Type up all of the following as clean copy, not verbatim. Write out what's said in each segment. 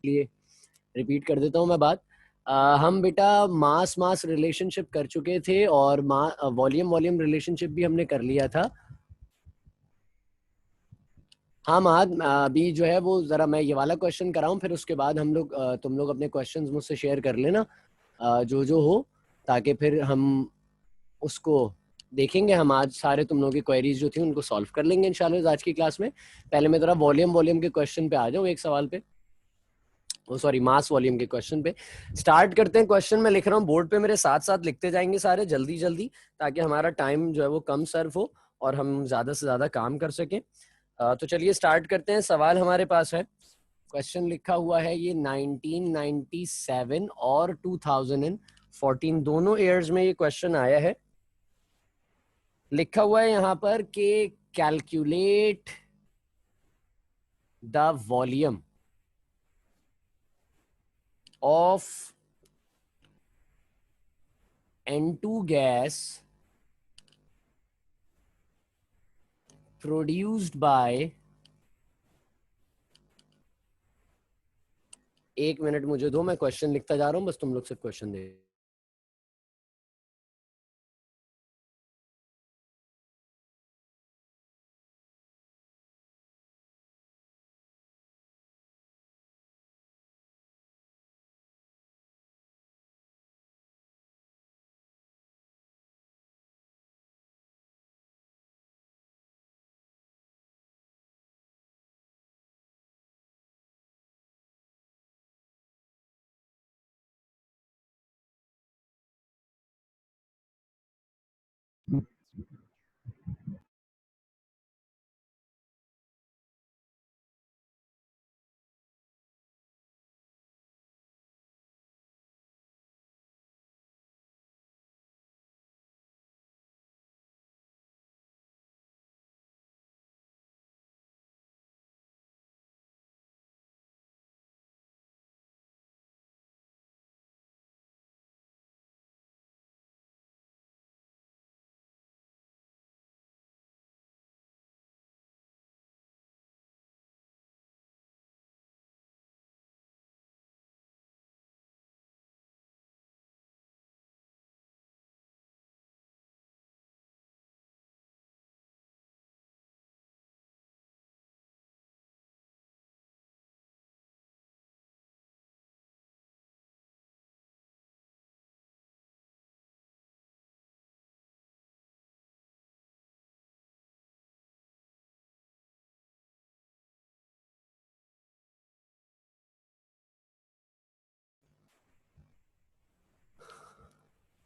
लिए रिपीट कर देता हूँ मैं बात। हम बेटा मास रिलेशनशिप कर चुके थे और वॉल्यूम रिलेशनशिप भी हमने कर लिया था। हाँ माद, अभी जो है वो जरा मैं ये वाला क्वेश्चन कराऊं, फिर उसके बाद हम लोग तुम लोग अपने क्वेश्चंस मुझसे शेयर कर लेना जो हो, ताकि फिर हम उसको देखेंगे। हम आज सारे तुम लोगों की क्वेरीज जो थी उनको सॉल्व कर लेंगे इंशाल्लाह आज की क्लास में। पहले मैं जरा वॉल्यूम के क्वेश्चन पे आ जाऊँ, एक सवाल पे, सॉरी मास वॉल्यूम के क्वेश्चन पे स्टार्ट करते हैं। क्वेश्चन मैं लिख रहा हूँ बोर्ड पे, मेरे साथ साथ लिखते जाएंगे सारे जल्दी जल्दी, ताकि हमारा टाइम जो है वो कम सर्व हो और हम ज्यादा से ज्यादा काम कर सकें। तो चलिए स्टार्ट करते हैं। सवाल हमारे पास है, क्वेश्चन लिखा हुआ है ये 1997 और 2014 दोनों ईयर्स में ये क्वेश्चन आया है। लिखा हुआ है यहां पर कि calculate the volume of N2 gas produced by, एक मिनट मुझे दो, मैं क्वेश्चन लिखता जा रहा हूं, बस तुम लोग सिर्फ क्वेश्चन दे।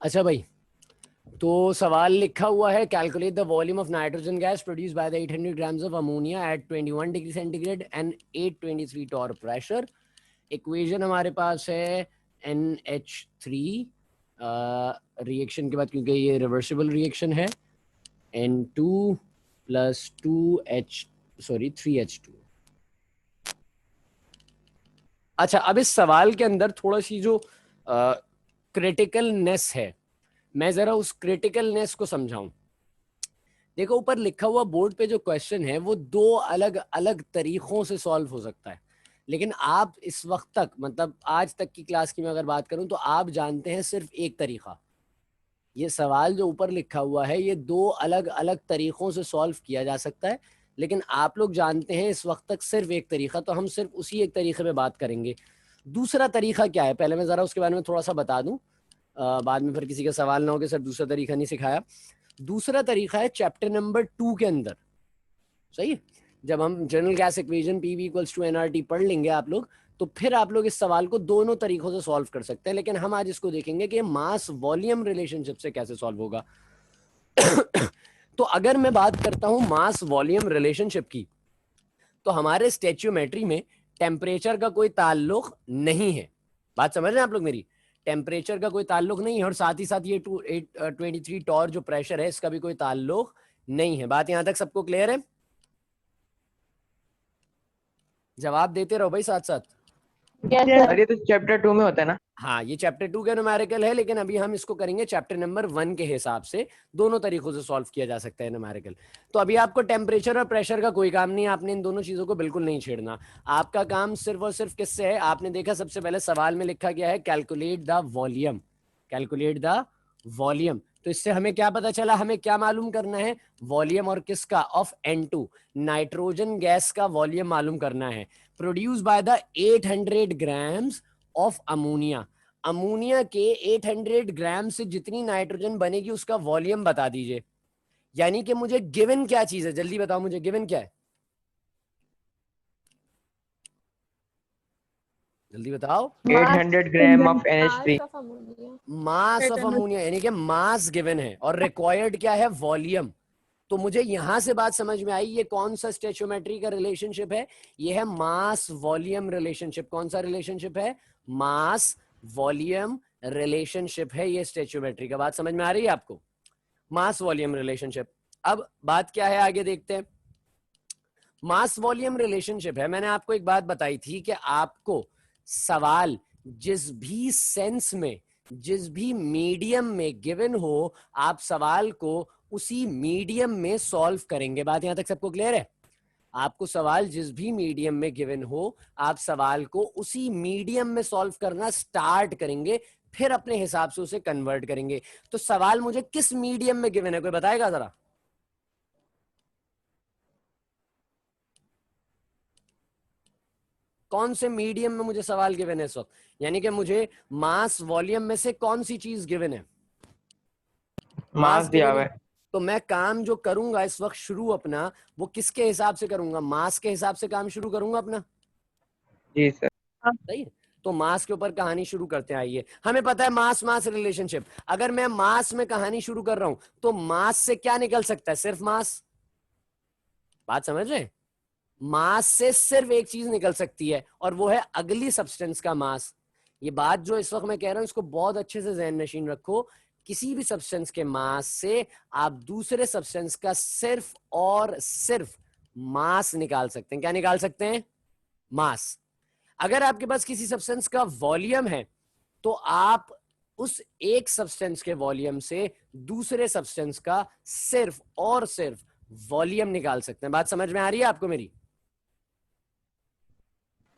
अच्छा भाई, तो सवाल लिखा हुआ है calculate the volume of nitrogen gas produce by the 800 grams of ammonia at 21 degree centigrade and 823 torr pressure. Equation हमारे पास है NH3 रिएक्शन के बाद, क्योंकि ये रिवर्सिबल रिएक्शन है, N2 प्लस 3H2। अच्छा, अब इस सवाल के अंदर थोड़ा सी जो क्रिटिकलनेस है, मैं जरा उस क्रिटिकलनेस को समझाऊं। देखो ऊपर लिखा हुआ बोर्ड पे जो क्वेश्चन है वो दो अलग अलग तरीकों से सॉल्व हो सकता है, लेकिन आप इस वक्त तक, मतलब आज तक की क्लास की मैं अगर बात करूं, तो आप जानते हैं सिर्फ एक तरीका। ये सवाल जो ऊपर लिखा हुआ है ये दो अलग अलग तरीकों से सॉल्व किया जा सकता है, लेकिन आप लोग जानते हैं इस वक्त तक सिर्फ एक तरीका, तो हम सिर्फ उसी एक तरीके पे बात करेंगे। दूसरा तरीका क्या है, पहले मैं जरा उसके बारे में थोड़ा सा बता दूं, बाद में फिर किसी का सवाल ना हो कि सर दूसरा तरीका नहीं सिखाया। दूसरा तरीका है चैप्टर नंबर 2 के अंदर, सही है। जब हम general gas equation P V equals to NRT पढ़ लेंगे आप लोग, तो फिर आप लोग इस सवाल को दोनों तरीकों से सॉल्व कर सकते हैं, लेकिन हम आज इसको देखेंगे कि मास वॉल्यूम रिलेशनशिप से कैसे सॉल्व होगा। तो अगर मैं बात करता हूं मास वॉल्यूम रिलेशनशिप की, तो हमारे स्टेच्यूमेट्री में टेम्परेचर का कोई ताल्लुक नहीं है। बात समझ रहे हैं आप लोग मेरी? टेम्परेचर का कोई ताल्लुक नहीं है, और साथ ही साथ ये 823 टॉर जो प्रेशर है इसका भी कोई ताल्लुक नहीं है। बात यहां तक सबको क्लियर है? जवाब देते रहो भाई साथ साथ। Yes, sir. और ये तो चैप्टर 2 में होता है ना? हाँ, ये चैप्टर 2 का न्यूमेरिकल है, लेकिन अभी हम इसको करेंगे चैप्टर नंबर 1 के हिसाब से। दोनों तरीकों से सॉल्व किया जा सकता है न्यूमेरिकल। तो अभी आपको टेम्परेचर और प्रेशर का कोई काम नहीं है, आपने इन दोनों चीजों को बिल्कुल नहीं छेड़ना। आपका काम सिर्फ और सिर्फ किससे है? आपने देखा सबसे पहले सवाल में लिखा गया है calculate the volume, calculate the volume. तो इससे हमें क्या पता चला? हमें क्या मालूम करना है? वॉल्यूम और किसका? ऑफ N2, नाइट्रोजन गैस का वॉल्यूम मालूम करना है, produce by the 800 grams of ammonia. Ammonia के 800 ग्राम से जितनी नाइट्रोजन बनेगी उसका वॉल्यूम बता दीजिए। यानी कि मुझे गिवन क्या चीज है, जल्दी बताओ मुझे गिवन क्या है, जल्दी बताओ। 800 gram of NH3। Mass of ammonia, यानी कि मास गिवन है, और रिक्वायर्ड क्या है? वॉल्यूम। तो मुझे यहां से बात समझ में आई, ये कौन सा स्टेचोमेट्री का रिलेशनशिप है? ये है मास वॉल्यूम रिलेशनशिप। कौन सा रिलेशनशिप है? मास वॉल्यूम रिलेशनशिप है ये स्टेचोमेट्री का। बात समझ में आ रही है आपको? Mass volume relationship. अब बात क्या है, आगे देखते हैं। मास वॉल्यूम रिलेशनशिप है, मैंने आपको एक बात बताई थी कि आपको सवाल जिस भी सेंस में, जिस भी मीडियम में गिवन हो, आप सवाल को उसी मीडियम में सॉल्व करेंगे। बात यहां तक सबको क्लियर है? आपको सवाल जिस भी मीडियम में गिवन हो, आप सवाल को उसी मीडियम में सॉल्व करना स्टार्ट करेंगे, फिर अपने हिसाब से उसे कन्वर्ट करेंगे। तो सवाल मुझे किस मीडियम में गिवन है, कोई बताएगा जरा? कौन से मीडियम में मुझे सवाल गिवन है इस वक्त? यानी कि मुझे मास वॉल्यूम में से कौन सी चीज गिवन है? मास दिया गिवन हुआ है। है। तो मैं काम जो करूंगा इस वक्त शुरू अपना, वो किसके हिसाब से करूंगा? मास के हिसाब से काम शुरू करूंगा अपना। जी सर। सही है। तो मास के ऊपर कहानी शुरू करते हैं। आइए, हमें पता है मास मास रिलेशनशिप। अगर मैं मास में कहानी शुरू कर रहा हूं तो मास से क्या निकल सकता है? सिर्फ मास। बात समझ रहे हैं? मास से सिर्फ एक चीज निकल सकती है, और वो है अगली सब्सटेंस का मास। ये बात जो इस वक्त मैं कह रहा हूं, इसको बहुत अच्छे से ज़हन नशीन रखो। किसी भी सब्सटेंस के मास से आप दूसरे सब्सटेंस का सिर्फ और सिर्फ मास निकाल सकते हैं। क्या निकाल सकते हैं? मास। अगर आपके पास किसी सब्सटेंस का वॉल्यूम है, तो आप उस एक सब्सटेंस के वॉल्यूम से दूसरे सब्सटेंस का सिर्फ और सिर्फ वॉल्यूम निकाल सकते हैं। बात समझ में आ रही है आपको मेरी?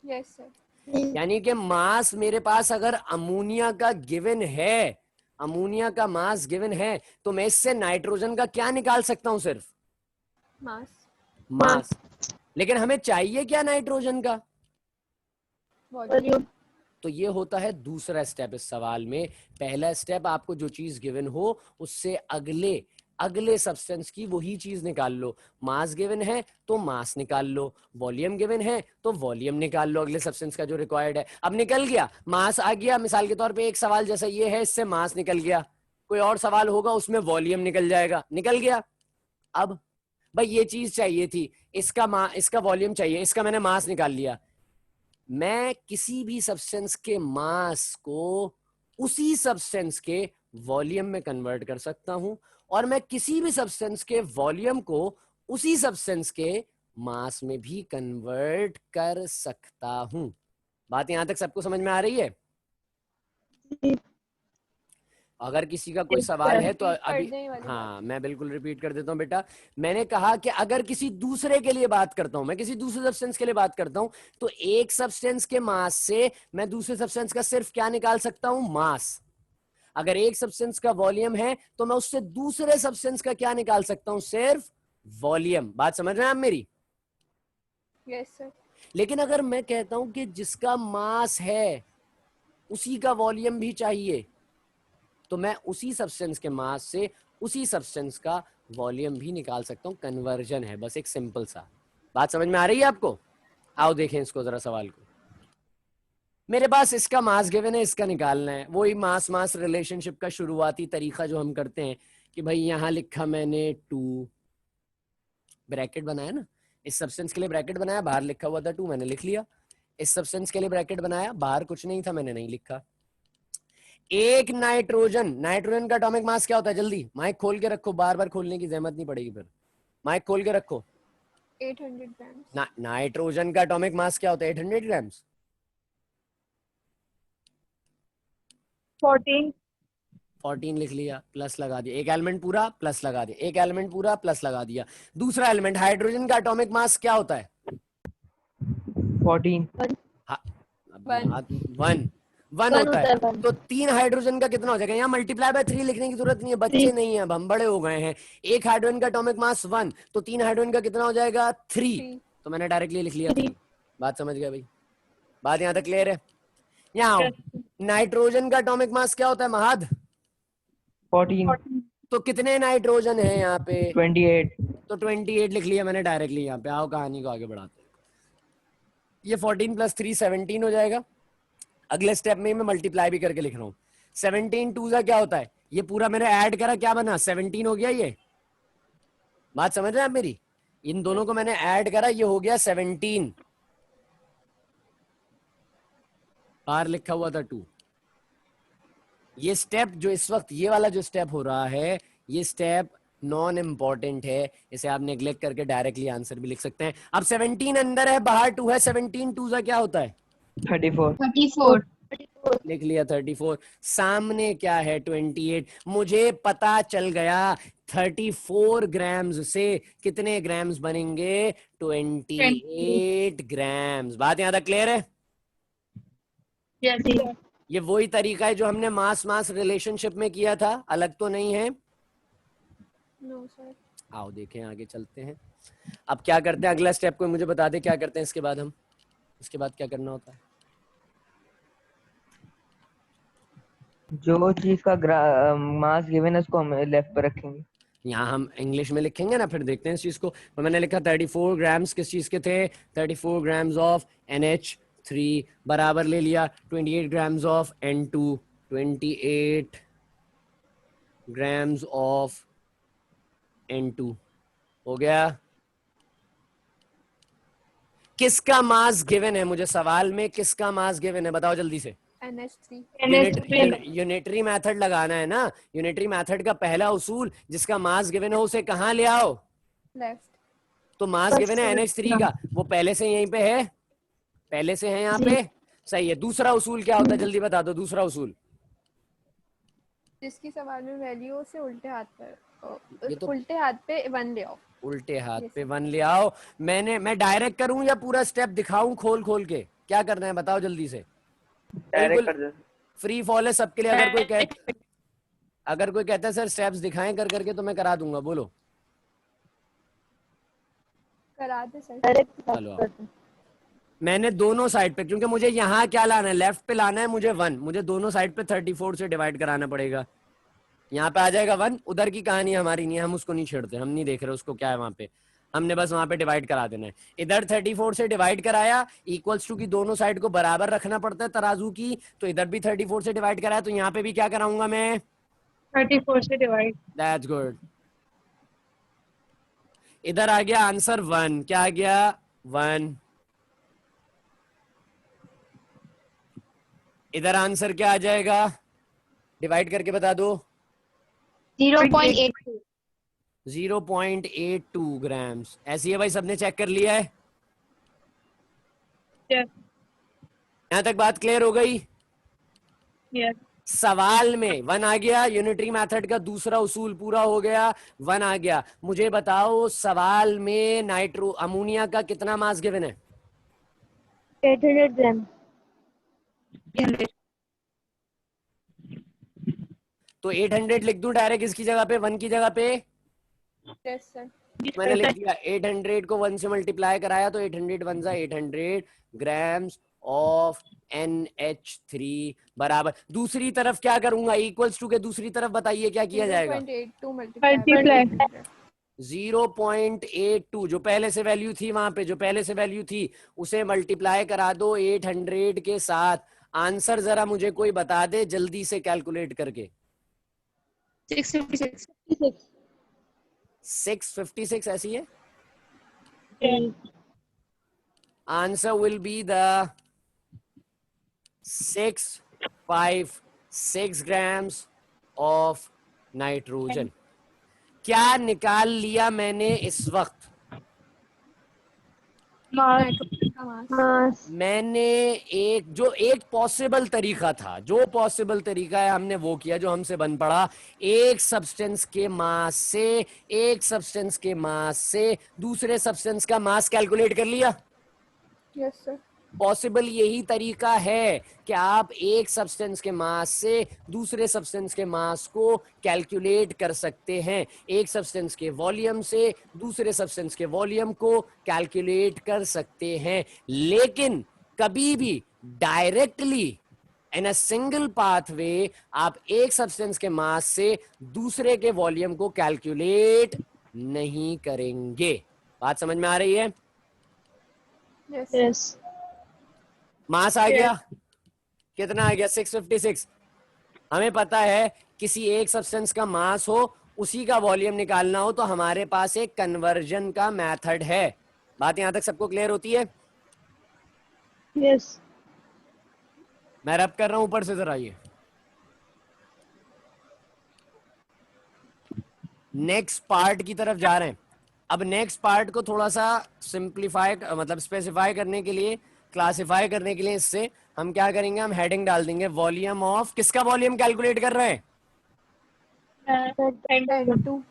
Yes sir. यानी कि मास मेरे पास अगर अमोनिया का गिवन है, अमोनिया का मास गिवन है, तो मैं इससे नाइट्रोजन का क्या निकाल सकता हूं? सिर्फ मास। लेकिन हमें चाहिए क्या नाइट्रोजन का? वॉल्यूम। तो ये होता है दूसरा स्टेप इस सवाल में। पहला स्टेप, आपको जो चीज गिवन हो उससे अगले अगले सब्सटेंस की वही चीज निकाल लो। मास गिवन है तो मास निकाल लो, वॉल्यूम गिवन है तो वॉल्यूम निकाल लो अगले सब्सटेंस का जो रिक्वायर्ड है। अब निकल गया, मास आ गया। मिसाल के तौर पे एक सवाल जैसा ये है, इससे मास निकल गया। कोई और सवाल होगा उसमें वॉल्यूम निकल जाएगा, निकल गया। अब भाई ये चीज चाहिए थी, इसका वॉल्यूम चाहिए, इसका मैंने मास निकाल लिया। मैं किसी भी सब्सटेंस के मास को उसी सब्सटेंस के वॉल्यूम में कन्वर्ट कर सकता हूं, और मैं किसी भी सब्सटेंस के वॉल्यूम को उसी सब्सटेंस के मास में भी कन्वर्ट कर सकता हूं। बात यहां तक सबको समझ में आ रही है? अगर किसी का कोई सवाल है तो अभी, हाँ मैं बिल्कुल रिपीट कर देता हूं बेटा। मैंने कहा कि अगर किसी दूसरे के लिए बात करता हूं, मैं किसी दूसरे सब्सटेंस के लिए बात करता हूं, तो एक सब्सटेंस के मास से मैं दूसरे सब्सटेंस का सिर्फ क्या निकाल सकता हूं? मास। अगर एक सब्सटेंस का वॉल्यूम है तो मैं उससे दूसरे सब्सटेंस का क्या निकाल सकता हूं? सिर्फ वॉल्यूम। बात समझ रहे हैं आप मेरी? Yes sir. लेकिन अगर मैं कहता हूं कि जिसका मास है उसी का वॉल्यूम भी चाहिए, तो मैं उसी सब्सटेंस के मास से उसी सब्सटेंस का वॉल्यूम भी निकाल सकता हूं। कन्वर्जन है बस, एक सिंपल सा। बात समझ में आ रही है आपको? आओ देखें इसको जरा, सवाल को। मेरे पास इसका मास गिवन है, इसका निकालना है। वही मास मास रिलेशनशिप का शुरुआती तरीका जो हम करते हैं कि भाई यहां लिखा मैंने 2, ब्रैकेट बनाया ना, इस सब्सटेंस के लिए ब्रैकेट बनाया, बाहर लिखा हुआ था 2, मैंने लिख लिया। इस सब्सटेंस के लिए ब्रैकेट बनाया, बाहर कुछ नहीं था, मैंने नहीं लिखा। एक नाइट्रोजन, नाइट्रोजन का एटॉमिक मास क्या होता है? जल्दी माइक खोल के रखो, बार बार खोलने की जहमत नहीं पड़ेगी फिर। माइक खोल के रखो। 800 ग्राम्स। नाइट्रोजन का एटॉमिक मास क्या होता है? 800 ग्राम्स। 14 लिख लिया, प्लस लगा दिया, एक एलिमेंट पूरा प्लस लगा दिया, एक एलिमेंट पूरा प्लस लगा दिया। दूसरा एलिमेंट, हाइड्रोजन का एटॉमिक मास क्या होता है? 14। वन वन होता है। तो 3 हाइड्रोजन का कितना हो जाएगा? यहाँ मल्टीप्लाई बाय 3 लिखने की जरूरत नहीं है, बच्चे नहीं है, अब हम बड़े हो गए हैं। एक हाइड्रोजन का एटॉमिक मास 1, तो 3 हाइड्रोजन का कितना हो जाएगा? 3। तो मैंने डायरेक्टली लिख लिया 3। बात समझ गया भाई? बात यहाँ तक क्लियर है? यहाँ नाइट्रोजन का एटॉमिक मास क्या होता है महद? 14। तो कितने नाइट्रोजन है यहाँ पे? 28। तो 28 लिख लिया मैंने डायरेक्टली यहाँ पे। आओ कहानी को आगे बढ़ाते हैं। ये 14 + 3 17 हो जाएगा। अगले स्टेप में मैं मल्टीप्लाई भी करके लिख रहा हूँ। 17 2 क्या होता है? ये पूरा मैंने ऐड करा, क्या बना? 17 हो गया। ये बात समझ रहे हैं आप मेरी? इन दोनों को मैंने ऐड करा, ये हो गया 17। बाहर लिखा हुआ था 2। ये स्टेप जो इस वक्त, ये वाला जो स्टेप हो रहा है, ये स्टेप नॉन इम्पॉर्टेंट है, इसे आप नेग्लेक्ट करके डायरेक्टली आंसर भी लिख सकते हैं। अब 17 अंदर है, बाहर 2 है। 17 2 क्या होता है? 34। लिख लिया 34। सामने क्या है? 28। मुझे पता चल गया 34 ग्राम्स से कितने ग्राम्स बनेंगे? 28 ग्राम्स। बात यहां तक क्लियर है? ये वही तरीका है जो हमने मास मास रिलेशनशिप में किया था, अलग तो नहीं है। No sir. आओ देखें, आगे चलते हैं। अब क्या करते हैं? अगला स्टेप कोई मुझे बता दे, क्या करते हैं इसके बाद? हम इसके बाद क्या करना होता है? जो चीज का मास गिवन है उसको हम लेफ्ट पर रखेंगे। यहाँ हम इंग्लिश में लिखेंगे ना, फिर देखते हैं इस चीज को। तो मैंने लिखा 34 ग्राम्स किस चीज के थे? 34 ग्राम्स ऑफ NH3 बराबर ले लिया 28 grams of N2, 28 grams of N2 हो गया। किसका मास गिवन है? मुझे सवाल में किसका मास गिवन है बताओ जल्दी से। NH3। यूनिटरी मेथड लगाना है ना। यूनिटरी मेथड का पहला उसूल, जिसका मास गिवन हो उसे कहाँ ले आओ? लेफ्ट। तो मास गिवन है NH3 का, वो पहले से यहीं पे है, पहले से है यहाँ पे। सही है। दूसरा उसूल क्या होता है? जल्दी बता दो दूसरा उसूल। जिसकी सवाल में वैल्यू उसे उल्टे हाथ पर, ये तो उल्टे हाथ पे 1 ले आओ। उल्टे हाथ पे 1 ले आओ। मैं डायरेक्ट करूं या पूरा स्टेप दिखाऊं खोल खोल के? क्या करना है बताओ जल्दी से? डायरेक्ट बिल्कुल कर दो। फ्री फॉल है सबके लिए। अगर कोई कहता है सर स्टेप्स दिखाएं कर करके, तो मैं करा दूंगा। बोलो। करा दे सर। चलो आओ। मैंने दोनों साइड पे, क्योंकि मुझे यहाँ क्या लाना है? लेफ्ट पे लाना है मुझे 1। मुझे दोनों साइड पे 34 से डिवाइड कराना पड़ेगा। यहाँ पे आ जाएगा 1। उधर की कहानी हमारी नहीं है, हम उसको नहीं छेड़ते, हम नहीं देख रहे उसको क्या है वहां पे। हमने बस वहां पे डिवाइड करा देना है। इधर 34 से डिवाइड कराया, इक्वल्स टू की दोनों साइड को बराबर रखना पड़ता है तराजू की। तो इधर भी 34 से डिवाइड कराया, तो यहाँ पे भी क्या कराऊंगा मैं? 34 से डिवाइड। That's good. इधर आ गया आंसर 1। क्या आ गया? 1। इधर आंसर क्या आ जाएगा? डिवाइड करके बता दो। 0.82। 0.82 ग्राम्स। ऐसी है भाई, सबने चेक कर लिया है? यस यहां तक बात क्लियर हो गई? यस। सवाल में 1 आ गया, यूनिटरी मेथड का दूसरा उसूल पूरा हो गया, 1 आ गया। मुझे बताओ सवाल में नाइट्रो अमोनिया का कितना मास गिवन है? 800 ग्राम। तो 800 लिख दूं डायरेक्ट इसकी जगह पे, 1 की जगह पे? Yes sir. मैंने लिख दिया 800 को 1 से मल्टीप्लाई कराया, तो 800 1 जा 800 ग्राम्स ऑफ NH3 बराबर। दूसरी तरफ क्या करूंगा? इक्वल्स टू के दूसरी तरफ बताइए क्या किया जाएगा? 0.82 Multiply। 0.82 जो पहले से वैल्यू थी, वहां पे जो पहले से वैल्यू थी उसे मल्टीप्लाई करा दो 800 के साथ। आंसर जरा मुझे कोई बता दे जल्दी से कैलकुलेट करके। 656। 656 ऐसी है? Yes. Answer will be the 656 grams of nitrogen. क्या निकाल लिया मैंने इस वक्त? mass. Mass. मैंने एक पॉसिबल तरीका था, जो पॉसिबल तरीका है हमने वो किया, जो हमसे बन पड़ा। एक सब्सटेंस के मास से दूसरे सब्सटेंस का मास कैलकुलेट कर लिया। Yes sir. पॉसिबल यही तरीका है कि आप एक सब्सटेंस के मास से दूसरे सब्सटेंस के मास को कैलकुलेट कर सकते हैं, एक सब्सटेंस के वॉल्यूम से दूसरे सब्सटेंस के वॉल्यूम को कैलकुलेट कर सकते हैं। लेकिन कभी भी directly in a single pathway आप एक सब्सटेंस के मास से दूसरे के वॉल्यूम को कैलकुलेट नहीं करेंगे। बात समझ में आ रही है? Yes sir. Yes. मास आ गया, कितना आ गया? 656। हमें पता है किसी एक सब्सटेंस का मास हो, उसी का वॉल्यूम निकालना हो, तो हमारे पास एक कन्वर्जन का मेथड है। बात यहां तक सबको क्लियर होती है? Yes. मैं रब कर रहा हूं ऊपर से, जरा ये नेक्स्ट पार्ट की तरफ जा रहे हैं। अब नेक्स्ट पार्ट को थोड़ा सा सिंप्लीफाई, मतलब स्पेसिफाई करने के लिए, क्लासिफाई करने के लिए, इससे हम क्या करेंगे, हम हेडिंग डाल देंगे वॉल्यूम ऑफ, किसका वॉल्यूम कैलकुलेट कर रहे हैं? N2.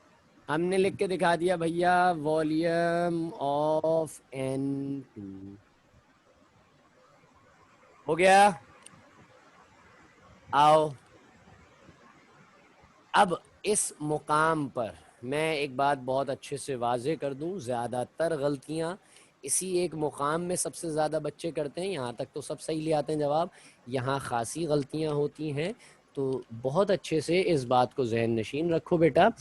हमने लिख के दिखा दिया भैया, वॉल्यूम ऑफ N2 हो गया। आओ अब इस मुकाम पर मैं एक बात बहुत अच्छे से वाजे कर दूं, ज़्यादातर गलतियां इसी एक मुकाम में सबसे ज़्यादा बच्चे करते हैं। यहाँ तक तो सब सही ले आते हैं जवाब, यहाँ खासी गलतियां होती हैं। तो बहुत अच्छे से इस बात को जहन नशीन रखो बेटा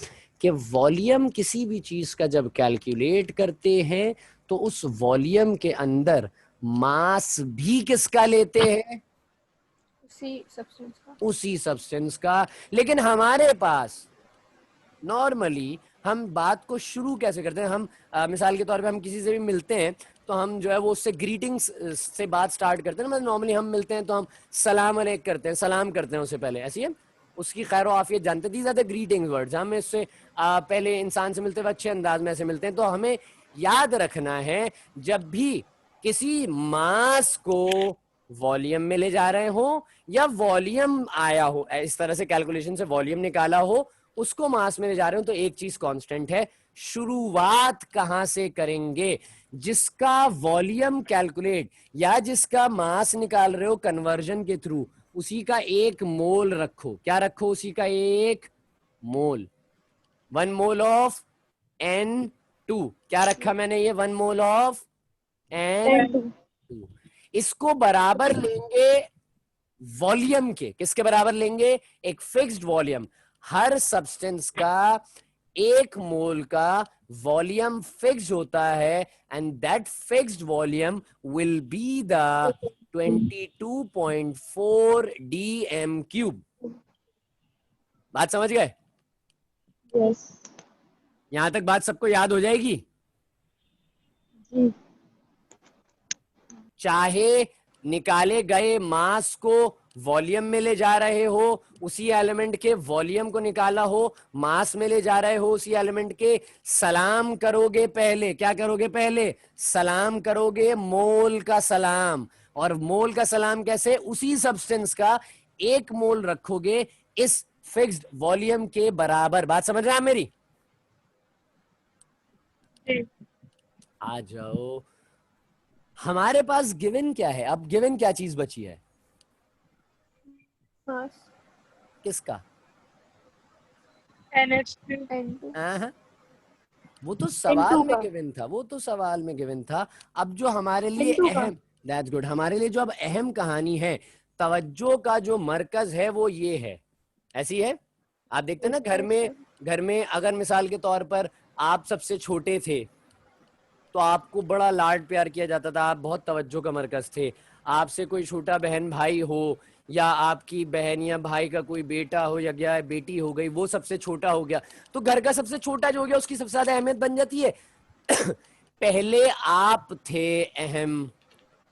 कि वॉल्यूम किसी भी चीज़ का जब कैलकुलेट करते हैं तो उस वॉल्यूम के अंदर मास भी किसका लेते हैं? उसी substance का. उसी सब्सटेंस का। लेकिन हमारे पास नॉर्मली हम बात को शुरू कैसे करते हैं, हम मिसाल के तौर पे हम किसी से भी मिलते हैं तो हम जो है वो उससे ग्रीटिंग्स से बात स्टार्ट करते हैं ना। मतलब नॉर्मली हम मिलते हैं तो हम सलाम अलैक करते हैं, सलाम करते हैं उससे पहले, ऐसी है उसकी खैर आफियत जानते हैं। These are the greeting words. हम इससे पहले इंसान से मिलते हुए अच्छे अंदाज में ऐसे मिलते हैं। तो हमें याद रखना है, जब भी किसी मास को वॉल्यूम में ले जा रहे हो या वॉल्यूम आया हो, इस तरह से कैलकुलेशन से वॉल्यूम निकाला हो, उसको मास में ले जा रहे हो, तो एक चीज कांस्टेंट है, शुरुआत कहां से करेंगे? जिसका वॉल्यूम कैलकुलेट या जिसका मास निकाल रहे हो कन्वर्जन के थ्रू, उसी का एक मोल रखो। क्या रखो? उसी का एक मोल। 1 मोल ऑफ N2। क्या रखा मैंने? ये 1 मोल ऑफ N2। इसको बराबर लेंगे वॉल्यूम के। किसके बराबर लेंगे? एक फिक्स्ड वॉल्यूम। हर सब्सटेंस का 1 मोल का वॉल्यूम फिक्स्ड होता है, and that fixed volume will be the 22.4 dm³। बात समझ गए? Yes. यहां तक बात सबको याद हो जाएगी? जी. चाहे निकाले गए मास को वॉल्यूम में ले जा रहे हो, उसी एलिमेंट के वॉल्यूम को निकाला हो, मास में ले जा रहे हो उसी एलिमेंट के, सलाम करोगे पहले। क्या करोगे? पहले सलाम करोगे, मोल का सलाम। और मोल का सलाम कैसे? उसी सब्सटेंस का 1 मोल रखोगे इस फिक्स्ड वॉल्यूम के बराबर। बात समझ रहे हैं मेरी? आ जाओ, हमारे पास गिवन क्या है? अब गिवन क्या चीज बची है? Mass. किसका? NH2. N2. हाँ, वो तो सवाल N2 में का. गिवन था, वो तो सवाल में गिवन था। अब जो हमारे लिए N2 का. अहम, दैट्स गुड, हमारे लिए जो अब अहम कहानी है, तवज्जो का जो मरकज है वो ये है। ऐसी है, आप देखते हैं ना घर में अगर मिसाल के तौर पर आप सबसे छोटे थे तो आपको बड़ा लाड प्यार किया जाता था, आप बहुत तवज्जो का मरकज थे। आपसे कोई छोटा बहन भाई हो, या आपकी बहन या भाई का कोई बेटा हो या बेटी हो गई, वो सबसे छोटा हो गया, तो घर का सबसे छोटा जो हो गया उसकी सबसे ज्यादा अहमियत बन जाती है। पहले आप थे अहम,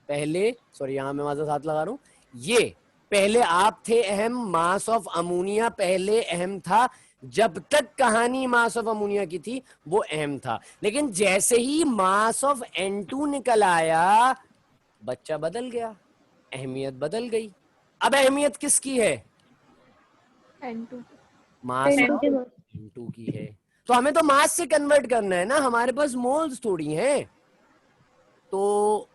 पहले, सॉरी यहां मैं माज़ा हाथ लगा रहा हूं, ये पहले आप थे अहम। मास ऑफ अमोनिया पहले अहम था, जब तक कहानी मास ऑफ अमोनिया की थी वो अहम था। लेकिन जैसे ही मास ऑफ N2 निकल आया, बच्चा बदल गया, अहमियत बदल गई। अब अहमियत किसकी है? N2. मास N2 के मास। N2 की है। तो हमें तो मास से कन्वर्ट करना है ना, हमारे पास मोल्स थोड़ी हैं। तो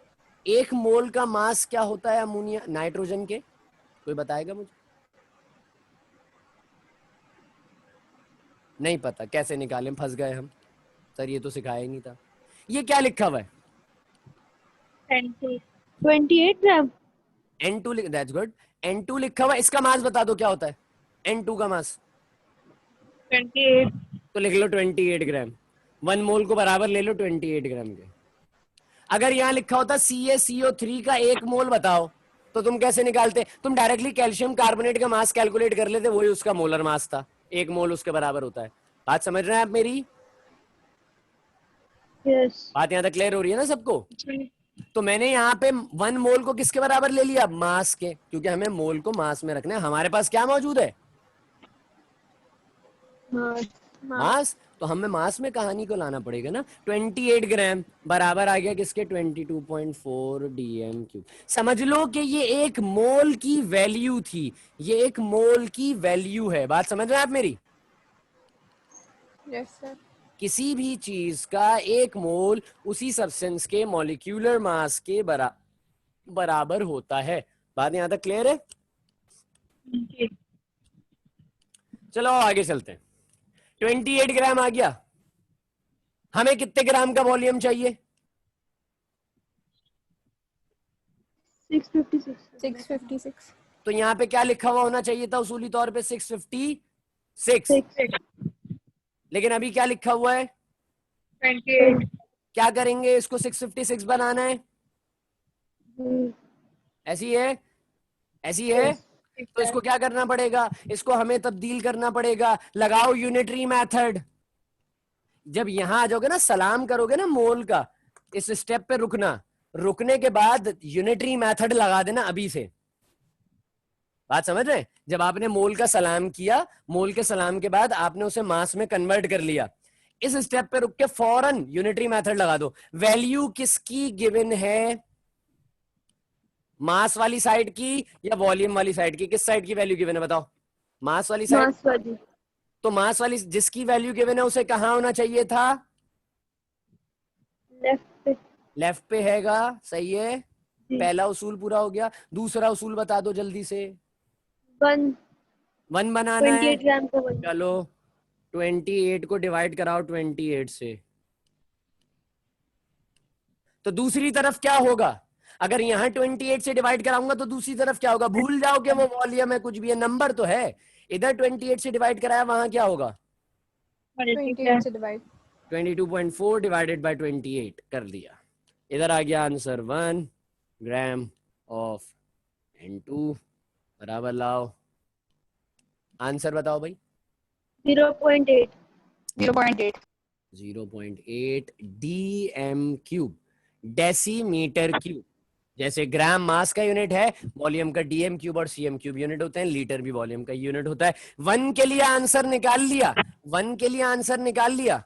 1 मोल का मास क्या होता है अमोनिया नाइट्रोजन के? कोई बताएगा मुझे? नहीं पता, कैसे निकालें? फंस गए हम सर, ये तो सिखाया ही नहीं था। ये क्या लिखा हुआ है? 28 ग्राम। N2 that's good. N2 लिखा हुआ है, इसका मास बता दो क्या होता है N2 का मास? 28। तो लिख लो 28 ग्राम। 1 मोल को बराबर ले लो 28 ग्राम के। अगर यहाँ लिखा होता CaCO3 का 1 मोल बताओ, तो तुम कैसे निकालते? तुम डायरेक्टली कैल्शियम कार्बोनेट का मास कैलकुलेट कर लेते, वही उसका मोलर मास था, 1 मोल उसके बराबर होता है। बात समझ रहे हैं आप मेरी? यस। बात यहाँ तक क्लियर हो रही है ना सबको? तो मैंने यहाँ पे 1 मोल को किसके बराबर ले लिया? मास के, क्योंकि हमें मोल को मास में रखना है। हमारे पास क्या मौजूद है? मास। मास। तो हमें मास में कहानी को लाना पड़ेगा ना। 28 ग्राम बराबर आ गया किसके? 22.4 dm³। समझ लो कि ये 1 मोल की वैल्यू थी, ये 1 मोल की वैल्यू है। बात समझ रहे हैं आप मेरी? Yes, sir. किसी भी चीज का 1 मोल उसी सब्सटेंस के मॉलिक्यूलर मास के बराबर होता है। बात यहां तक क्लियर है? चलो आगे चलते हैं। 28 ग्राम आ गया। हमें कितने ग्राम का वॉल्यूम चाहिए? 656। 656. तो यहाँ पे क्या लिखा हुआ होना चाहिए था उसूली तौर पे? 656। 6। लेकिन अभी क्या लिखा हुआ है? 28। क्या करेंगे? इसको 656 बनाना है। ऐसी है, ऐसी है। तो इसको क्या करना पड़ेगा? इसको हमें तब्दील करना पड़ेगा। लगाओ यूनिटरी मेथड। जब यहां आ जाओगे ना, सलाम करोगे ना मोल का, इस स्टेप पे रुकना, रुकने के बाद यूनिटरी मेथड लगा देना अभी से। बात समझ रहे हैं? जब आपने मोल का सलाम किया, मोल के सलाम के बाद आपने उसे मास में कन्वर्ट कर लिया, इस स्टेप पे रुक के फौरन यूनिटरी मेथड लगा दो। वैल्यू किसकी गिवन है? मास वाली साइड की या वॉल्यूम वाली साइड की? किस साइड की वैल्यू गिवन है बताओ? मास वाली साइड। मास वाली। तो मास वाली जिसकी वैल्यू गिवन है उसे कहां होना चाहिए था? लेफ्ट पे। लेफ्ट पे हैगा, सही है। जी। पहला उसूल पूरा हो गया। दूसरा उसूल बता दो जल्दी से। 1। 1 बनाना है। 28 ग्राम का 1। चलो 28 को डिवाइड कराओ 28 से। तो दूसरी तरफ क्या होगा? अगर यहां 28 से डिवाइड कराऊंगा तो दूसरी तरफ क्या होगा? भूल जाओ कि वो वॉल्यूम है, कुछ भी है, नंबर तो है। इधर 28 से डिवाइड कराया, वहां क्या होगा? 28 से divide. 22.4 डिवाइडेड बाय 28 कर दिया। इधर आ गया आंसर 1 ग्राम ऑफ N2 बराबर लाओ। आंसर बताओ भाई। 0.8। 0.8. 0.8 dm³ डेसीमीटर क्यूब। जैसे ग्राम मास का यूनिट है, वॉल्यूम का dm³ और cm³ यूनिट होते हैं, लीटर भी वॉल्यूम का यूनिट होता है। 1 के लिए आंसर निकाल लिया, 1 के लिए आंसर निकाल लिया।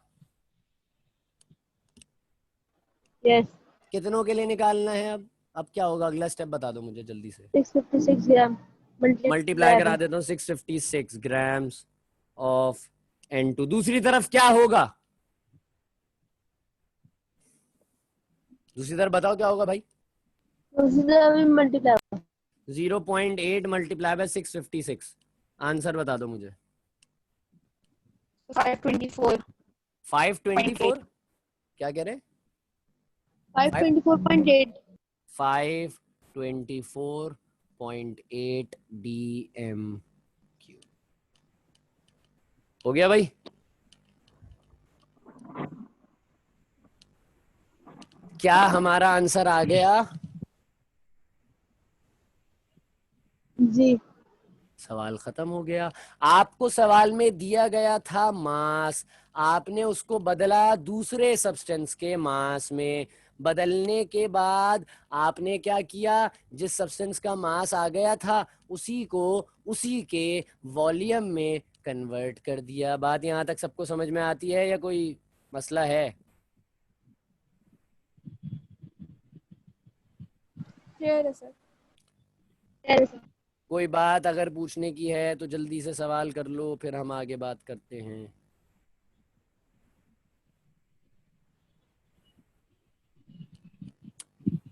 यस। कितनों के लिए निकालना है? अब क्या होगा? अगला स्टेप बता दो मुझे जल्दी से। 656 ग्राम। मल्टीप्लाई करा देता हूँ। 656 ग्राम्स ऑफ N2। दूसरी तरफ क्या होगा? दूसरी तरफ बताओ क्या होगा भाई? मल्टीप्लाई। 0.8 multiply by 656। आंसर बता दो मुझे। 524. 524। क्या कह रहे हैं? 524.8। 524.8 dm³ हो गया भाई? क्या हमारा आंसर आ गया? जी। सवाल खत्म हो गया। आपको सवाल में दिया गया था मास, आपने उसको बदला दूसरे सब्सटेंस के मास में। बदलने के बाद आपने क्या किया? जिस सब्सटेंस का मास आ गया था उसी को उसी के वॉल्यूम में कन्वर्ट कर दिया। बात यहां तक सबको समझ में आती है या कोई मसला है? Clear है sir. Yes. कोई बात अगर पूछने की है तो जल्दी से सवाल कर लो, फिर हम आगे बात करते हैं।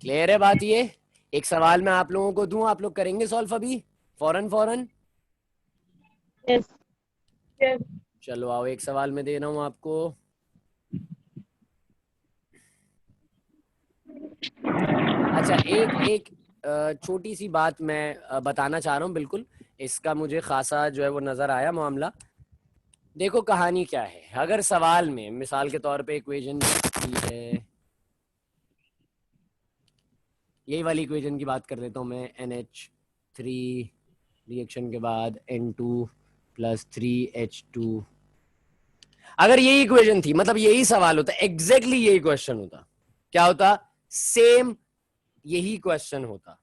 क्लियर है बात? ये एक सवाल मैं आप लोगों को दूं, आप लोग करेंगे सॉल्व अभी फौरन फौरन? Yes. Yes. चलो आओ, एक सवाल मैं दे रहा हूं आपको। अच्छा, एक एक छोटी सी बात मैं बताना चाह रहा हूँ, बिल्कुल इसका मुझे खासा जो है वो नजर आया मामला। देखो कहानी क्या है, अगर सवाल में मिसाल के तौर पे इक्वेशन है, यही वाली इक्वेशन की बात कर लेता हूँ मैं, NH3 रिएक्शन के बाद N2 + 3H2, अगर यही इक्वेशन थी, मतलब यही सवाल होता, एग्जैक्टली यही क्वेश्चन होता, क्या होता? सेम यही क्वेश्चन होता।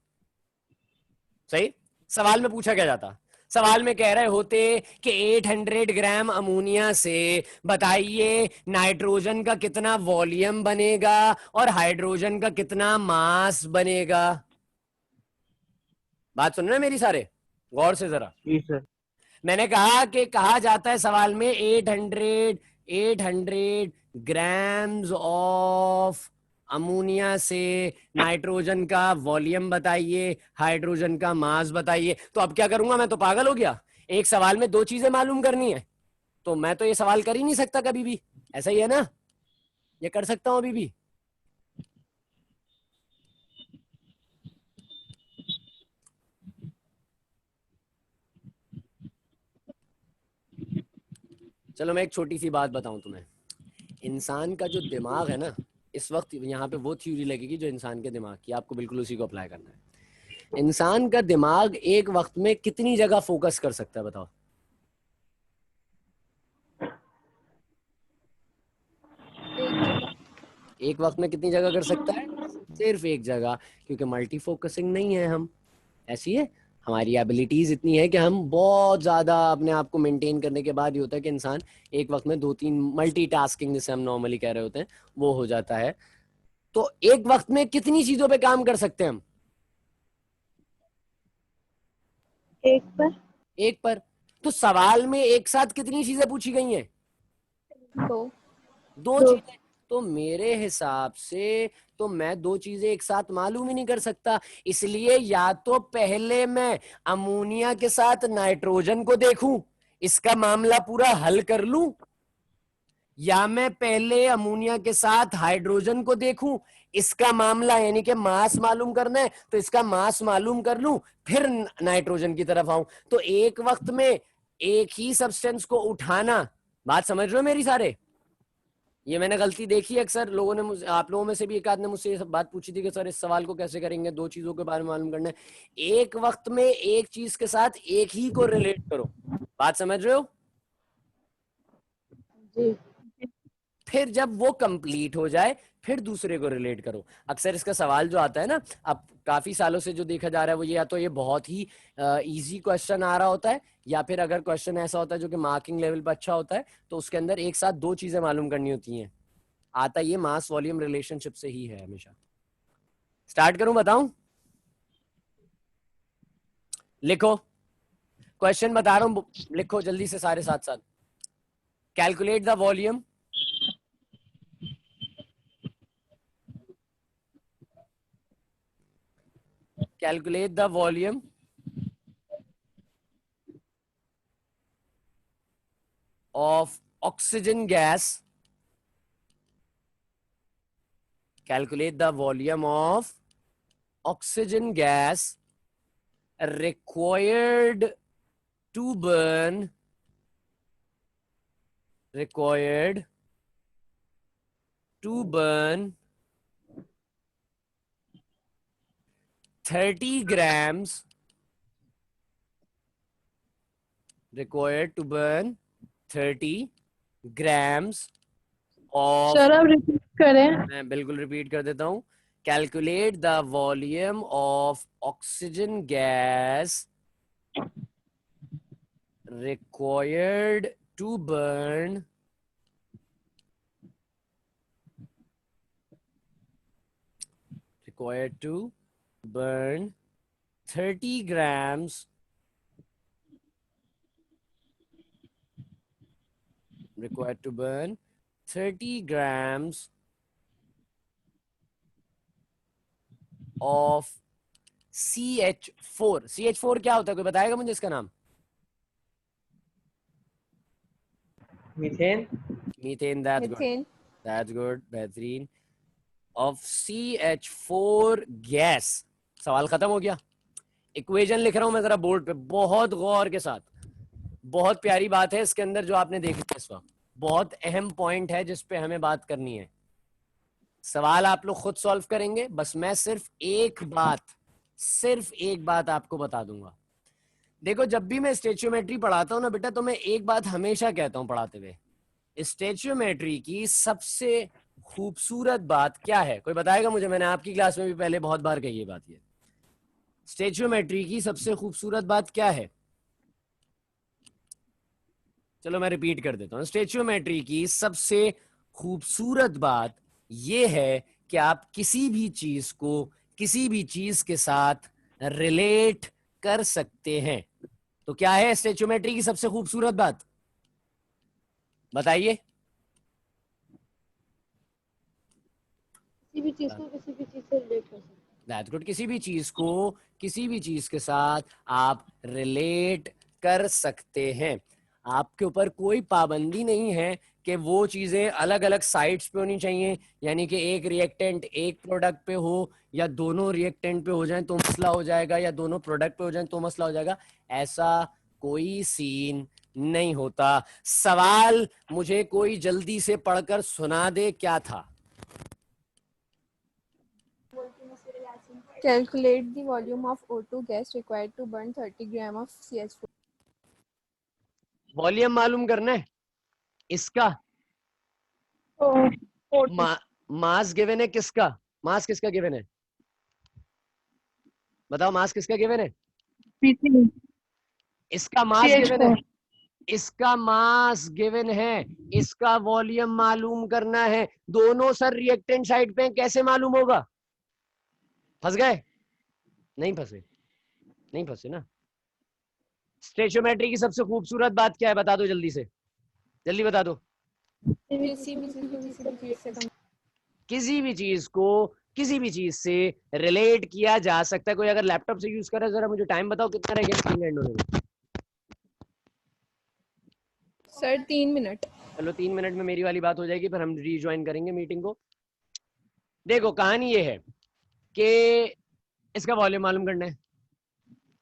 सही? सवाल में पूछा क्या जाता? सवाल में कह रहे होते कि 800 ग्राम अमोनिया से बताइए नाइट्रोजन का कितना वॉल्यूम बनेगा और हाइड्रोजन का कितना मास बनेगा। बात सुन रहे हैं मेरी सारे? गौर से जरा। जी सर। मैंने कहा कि कहा जाता है सवाल में 800 ग्राम्स ऑफ अमोनिया से नाइट्रोजन का वॉल्यूम बताइए, हाइड्रोजन का मास बताइए। तो अब क्या करूंगा मैं? तो पागल हो गया, एक सवाल में दो चीजें मालूम करनी है, तो मैं तो ये सवाल कर ही नहीं सकता कभी भी। ऐसा ही है ना? ये कर सकता हूं अभी भी? चलो मैं एक छोटी सी बात बताऊं तुम्हें। इंसान का जो दिमाग है ना, इस वक्त यहाँ पे वो थ्योरी लगेगी जो इंसान के दिमाग की, आपको बिल्कुल उसी को अप्लाई करना है। इंसान का दिमाग एक वक्त में कितनी जगह फोकस कर सकता है बताओ? एक वक्त में कितनी जगह कर सकता है? सिर्फ एक जगह, क्योंकि मल्टी फोकसिंग नहीं है हम। ऐसी है हमारी एबिलिटीज, इतनी है कि हम बहुत ज्यादा अपने आप को मेंटेन करने के बाद ही होता है कि इंसान एक वक्त में दो तीन मल्टीटास्किंग, जिसे हम नॉर्मली कह रहे होते हैं, वो हो जाता है। तो एक वक्त में कितनी चीजों पे काम कर सकते हैं हम? एक पर। एक पर। तो सवाल में एक साथ कितनी चीजें पूछी गई हैं? दो. दो दो. चीजें। तो मेरे हिसाब से तो मैं दो चीजें एक साथ मालूम ही नहीं कर सकता, इसलिए या तो पहले मैं अमोनिया के साथ नाइट्रोजन को देखूं, इसका मामला पूरा हल कर लूं, या मैं पहले अमोनिया के साथ हाइड्रोजन को देखूं, इसका मामला यानी कि मास मालूम करना है तो इसका मास मालूम कर लूं, फिर नाइट्रोजन की तरफ आऊं। तो एक वक्त में एक ही सब्सटेंस को उठाना, बात समझ रहे हो मेरी सारे? ये मैंने गलती देखी है, अक्सर लोगों ने मुझे, आप लोगों में से भी एक आध ने मुझसे ये सब बात पूछी थी कि सर इस सवाल को कैसे करेंगे, दो चीजों के बारे में मालूम करना है। एक वक्त में एक चीज के साथ एक ही को रिलेट करो, बात समझ रहे हो? जी. फिर जब वो कंप्लीट हो जाए फिर दूसरे को रिलेट करो। अक्सर इसका सवाल जो आता है ना, अब काफी सालों से जो देखा जा रहा है वो ये, या तो ये बहुत ही इजी क्वेश्चन आ रहा होता है, या फिर अगर क्वेश्चन ऐसा होता है जो कि मार्किंग लेवल पर अच्छा होता है, तो उसके अंदर एक साथ दो चीजें मालूम करनी होती हैं। आता ये मास वॉल्यूम रिलेशनशिप से ही है हमेशा। स्टार्ट करूं, बताऊं? लिखो, क्वेश्चन बता रहा हूं, लिखो जल्दी से सारे साथ साथ। Calculate the volume calculate the volume of oxygen gas. Calculate the volume of oxygen gas required to burn 30 grams, required to burn 30 grams of, sir आप रिपीट करें. मैं बिल्कुल रिपीट कर देता हूं, calculate the volume of oxygen gas required to burn 30 burn 30 grams required to burn 30 grams of CH4. CH4 क्या होता है, कोई बताएगा मुझे इसका नाम? Methane. Methane, that's good. Methane. That's good, बेहतरीन. Of CH4 gas. सवाल खत्म हो गया. इक्वेशन लिख रहा हूं मैं जरा बोर्ड पे, बहुत गौर के साथ. बहुत प्यारी बात है इसके अंदर जो आपने देखी इस वक्त. बहुत अहम पॉइंट है जिस पे हमें बात करनी है. सवाल आप लोग खुद सॉल्व करेंगे, बस मैं सिर्फ एक बात आपको बता दूंगा. देखो, जब भी मैं स्टेचियोमेट्री पढ़ाता हूं ना बेटा, तो मैं एक बात हमेशा कहता हूं पढ़ाते हुए, स्टेचियोमेट्री की सबसे खूबसूरत बात क्या है? कोई बताएगा मुझे? मैंने आपकी क्लास में भी पहले बहुत बार कही ये बात. ये स्टेचियोमेट्री की सबसे खूबसूरत बात क्या है? चलो मैं रिपीट कर देता हूं. स्टेचियोमेट्री की सबसे खूबसूरत बात ये है कि आप किसी भी चीज को किसी भी चीज के साथ रिलेट कर सकते हैं. तो क्या है स्टेचियोमेट्री की सबसे खूबसूरत बात? बताइए. किसी भी चीज को किसी भी चीज से रिलेट कर सकते हैं। That's good. किसी भी चीज को किसी भी चीज के साथ आप रिलेट कर सकते हैं. आपके ऊपर कोई पाबंदी नहीं है कि वो चीजें अलग अलग साइट्स पे होनी चाहिए, यानी कि एक रिएक्टेंट एक प्रोडक्ट पे हो या दोनों रिएक्टेंट पे हो जाए तो मसला हो जाएगा, या दोनों प्रोडक्ट पे हो जाए तो मसला हो जाएगा. ऐसा कोई सीन नहीं होता. सवाल मुझे कोई जल्दी से पढ़कर सुना दे, क्या था? Calculate the volume of O2 gas required to burn 30 gram of CH4. Volume मालूम करना है इसका. मास गिवन है किसका? मास किसका गिवन है? बताओ, मास किसका गिवन है? इसका मास गिवन है. इसका मास गिवन है. इसका वॉल्यूम मालूम करना है. दोनों सर रिएक्टेंट साइड पे कैसे मालूम होगा? फंस गए? नहीं फंसे? नहीं फंसे ना. स्टेचियोमेट्री की सबसे खूबसूरत बात क्या है? बता दो जल्दी से, जल्दी बता दो. किसी भी चीज को किसी भी चीज से किसी भी चीज को किसी भी चीज से रिलेट किया जा सकता है. कोई अगर लैपटॉप से यूज कर रहा है, जरा मुझे टाइम बताओ कितना रह गया स्क्रीन एंड होने में? Sir 3 minute. चलो 3 मिनट में मेरी वाली बात हो जाएगी, फिर हम रीज्वाइन करेंगे मीटिंग को. देखो, कहानी ये है कि इसका वॉल्यूम मालूम करना है.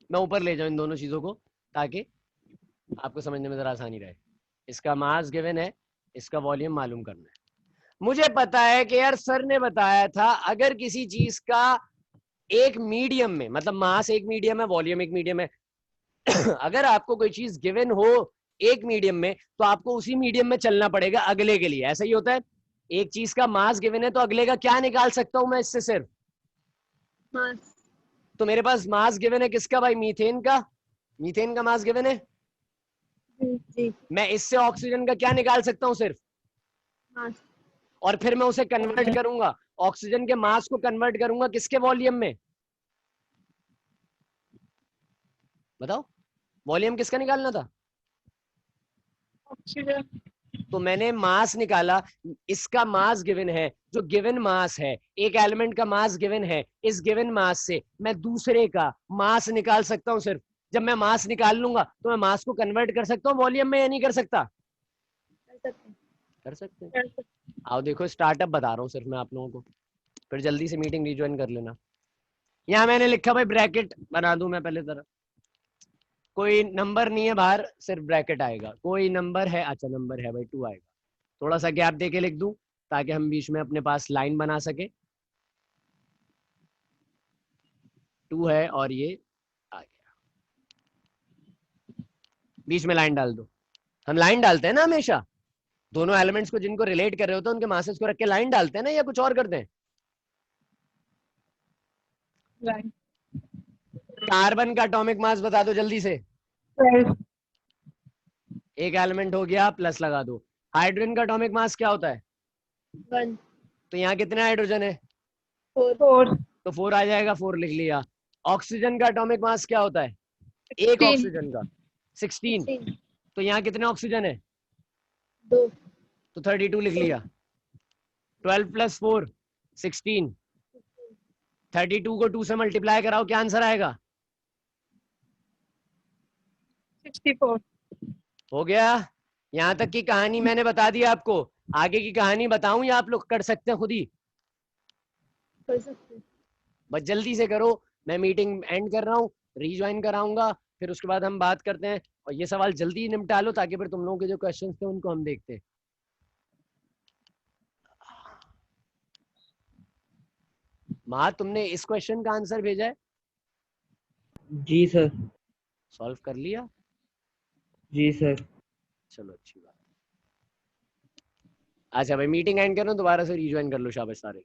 मैं ऊपर ले जाऊं इन दोनों चीजों को ताकि आपको समझने में जरा आसानी रहे. इसका मास गिवन है, इसका वॉल्यूम मालूम करना है. मुझे पता है कि यार सर ने बताया था अगर किसी चीज का एक मीडियम में, मतलब मास एक मीडियम है, वॉल्यूम एक मीडियम है, अगर आपको कोई चीज गिवन हो एक मीडियम में तो आपको उसी मीडियम में चलना पड़ेगा अगले के लिए. ऐसा ही होता है. एक चीज का मास गिवन है तो अगले का क्या निकाल सकता हूं मैं इससे? सिर्फ मास। तो मेरे पास मास गिवन है किसका भाई? मीथेन का. मीथेन का मास गिवन है. जी। मैं इससे ऑक्सीजन का क्या निकाल सकता हूं? सिर्फ मास। और फिर मैं उसे कन्वर्ट करूंगा, ऑक्सीजन के मास को कन्वर्ट करूंगा किसके वॉल्यूम में? बताओ, वॉल्यूम किसका निकालना था? ऑक्सीजन। तो मैंने मास निकाला. इसका मास गिवन है, जो गिवन मास है, एक एलिमेंट का मास गिवन है, इस गिवन मास से मैं दूसरे का मास निकाल सकता हूं. सिर्फ जब मैं मास निकाल लूंगा तो मैं मास को कन्वर्ट कर सकता हूं वॉल्यूम में, या नहीं कर सकता? कर सकते हैं. आओ देखो, स्टार्टअप बता रहा हूं सिर्फ मैं आप लोगों को, फिर जल्दी से मीटिंग रिज्वाइन कर लेना. यहाँ मैंने लिखा भाई, ब्रैकेट बना दूं मैं पहले तरह. कोई नंबर नहीं है बाहर, सिर्फ ब्रैकेट आएगा. कोई नंबर है? अच्छा नंबर है भाई, 2 आएगा. थोड़ा सा गैप देके लिख दूं ताकि हम बीच में अपने पास लाइन बना सके. 2 है और ये आ गया. बीच में लाइन डाल दो. हम लाइन डालते हैं ना हमेशा, दोनों एलिमेंट्स को जिनको रिलेट कर रहे होते हैं उनके मासेस को रख के लाइन डालते हैं ना, या कुछ और करते हैं? लाइन। कार्बन का एटॉमिक मास बता दो जल्दी से. 12। एक एलिमेंट हो गया, प्लस लगा दो. हाइड्रोजन का एटॉमिक मास क्या होता है? 1। तो यहाँ कितने हाइड्रोजन है? 4। तो 4 आ जाएगा, 4 लिख लिया। ऑक्सीजन का एटॉमिक मास क्या होता है? एक 16 ऑक्सीजन का 16। 16 तो यहाँ कितने ऑक्सीजन है? 2 तो 32 लिख लिया। 12 + 4 16। 32 को 2 से मल्टीप्लाई कराओ, क्या आंसर आएगा? 64 हो गया। यहाँ तक की कहानी मैंने बता दी आपको। आगे की कहानी बताऊं या आप लोग कर सकते हैं खुद ही? कर सकते हैं। बस जल्दी से करो, मैं मीटिंग एंड कर रहा हूँ, रीज्वाइन कराऊंगा, फिर उसके बाद हम बात करते हैं। और ये सवाल जल्दी निपटा लो ताकि फिर तुम लोगों के जो क्वेश्चंस थे उनको हम देखते हैं। माँ, तुमने इस क्वेश्चन का आंसर भेजा है? जी सर। सॉल्व कर लिया? जी सर। चलो अच्छी बात। अच्छा भाई, मीटिंग एंड करो, दोबारा से रीज्वाइन कर लो, शाबाश सारे।